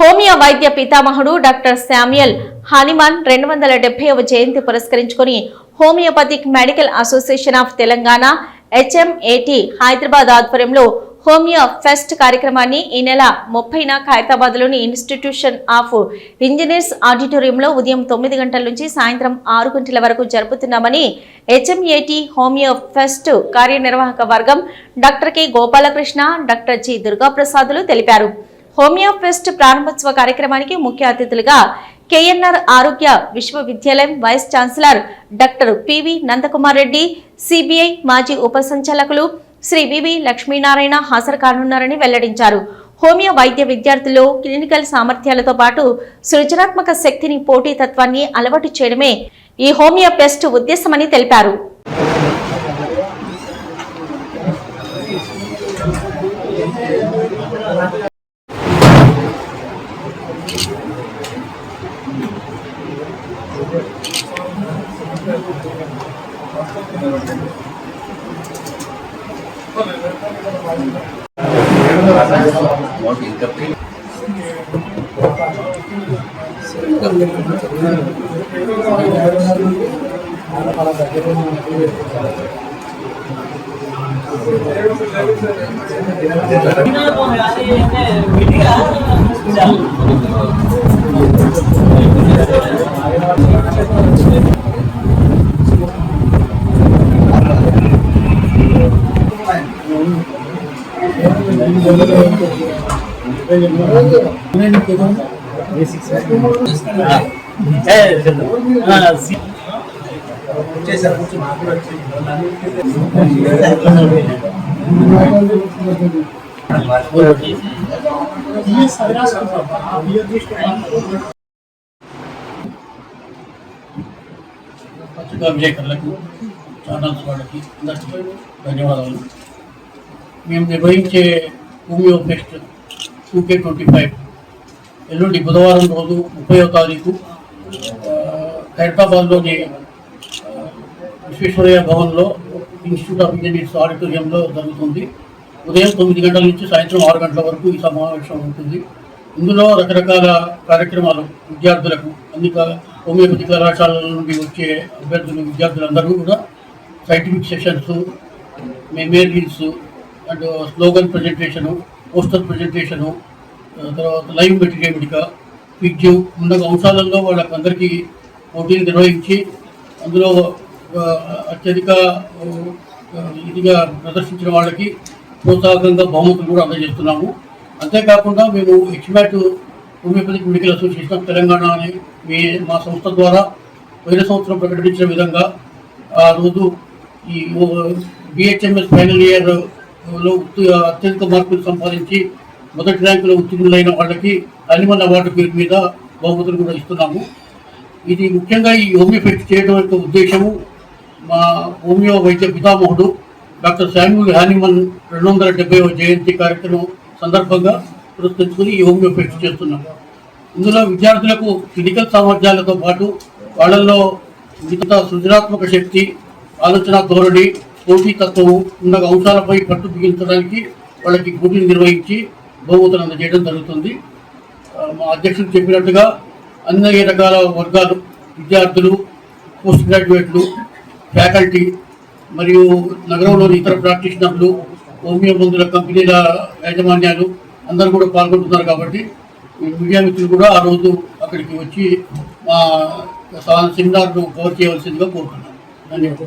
Homeo వైద్య పితామహుడు doctor Samuel Hahnemann 270వ జయంతి పురస్కరించుకుని homoeopathic medical association of Telangana HMAT Hyderabad ఆధ్వర్యంలో హోమియో ఫెస్ట్ కార్యక్రమాన్ని ఈ నెల 30న ఖైరతాబాద్లోని ఇన్స్టిట్యూషన్ ఆఫ్ ఇంజనీర్స్ ఆడిటోరియంలో ఉదయం 9 గంటల నుంచి సాయంత్రం 6 గంటల వరకు జరుపుతున్నామని HMAT హోమియో ఫెస్ట్ కార్యనిర్వాహక వర్గం doctor K Gopalakrishna, doctor G దుర్గాప్రసాదులు తెలిపారు. హోమియో ఫెస్ట్ ప్రారంభోత్సవ కార్యక్రమానికి ముఖ్య అతిథులుగా KNR ఆరోగ్య విశ్వవిద్యాలయం vice chancellor doctor PV Nandakumar Reddy, CBI మాజీ ఉప సంచాలకులు శ్రీ వివి లక్ష్మీనారాయణ హాజరు కానున్నారని వెల్లడించారు. హోమియో వైద్య విద్యార్థుల్లో క్లినికల్ సామర్థ్యాలతో పాటు సృజనాత్మక శక్తిని, పోటీతత్వాన్ని అలవాటు చేయడమే ఈ హోమియో ఫెస్ట్ ఉద్దేశమని తెలిపారు. పత్రికా విలేకరులకు, ఛానల్స్ వాళ్ళకి అందరికీ ధన్యవాదాలు. మేము నిర్వహించే హోమియో ఫెస్ట్ 2K25 ఎల్లుండి బుధవారం రోజు 30వ తారీఖు ఖైరతాబాద్లోని విశ్వేశ్వరయ్య భవన్లో ఇన్స్టిట్యూట్ ఆఫ్ ఇంజనీర్స్ ఆడిటోరియంలో జరుగుతుంది. ఉదయం 9 గంటల నుంచి సాయంత్రం 6 గంటల వరకు ఈ సమావేశం ఉంటుంది. ఇందులో రకరకాల కార్యక్రమాలు విద్యార్థులకు, అన్ని హోమియోపతి కళాశాలల నుండి వచ్చే విద్యార్థులందరూ కూడా scientific sessions, memorials and slogan presentation, poster presentation, తర్వాత లైవ్ మెటీరియల్, క్విజ్ ఉన్న అంశాలలో వాళ్ళకందరికీ పోటీలు నిర్వహించి అందులో అత్యధిక ఇదిగా ప్రదర్శించిన వాళ్ళకి ప్రోత్సాహకంగా బహుమతులు కూడా అందజేస్తున్నాము. అంతేకాకుండా మేము HMAT homoeopathic medical association of Telangana అని మా సంస్థ ద్వారా పోయిన సంవత్సరం ప్రకటించిన విధంగా ఆ రోజు ఈ BHMS ఫైనల్ ఇయర్లో అత్యధిక మార్కులు సంపాదించి మొదటి ర్యాంకులో ఉత్తీర్ణులైన వాళ్ళకి హానిమన్ అవార్డు పేరు మీద బహుమతులు కూడా ఇస్తున్నాము. ఇది ముఖ్యంగా ఈ హోమియో ఫెస్ట్ చేయడం యొక్క ఉద్దేశము, మా హోమియో వైద్య పితామహుడు డాక్టర్ శామ్యుయల్ హానిమన్ 270వ జయంతి కార్యక్రమం సందర్భంగా పురస్కరించుకుని ఈ హోమియో ఫెస్ట్ చేస్తున్నాము. ఇందులో విద్యార్థులకు క్లినికల్ సామర్థ్యాలతో పాటు వాళ్ళల్లో మిగతా సృజనాత్మక శక్తి, ఆలోచన ధోరణి, పోటీతత్వము ఉన్న అంశాలపై పట్టు బిగించడానికి వాళ్ళకి పోటీలు నిర్వహించి బహుమతులు అందజేయడం జరుగుతుంది. మా అధ్యక్షుడు చెప్పినట్టుగా అన్ని రకాల వర్గాలు, విద్యార్థులు, పోస్ట్ గ్రాడ్యుయేట్లు, ఫ్యాకల్టీ మరియు నగరంలోని ఇతర ప్రాక్టీషనర్లు, హోమియో మందుల కంపెనీల యాజమాన్యాలు అందరూ కూడా పాల్గొంటున్నారు. కాబట్టి మీడియా మిత్రులు కూడా ఆ రోజు అక్కడికి వచ్చి మా సెమినార్ను కవర్ చేయవలసిందిగా కోరుతున్నాను. ధన్యవాదాలు.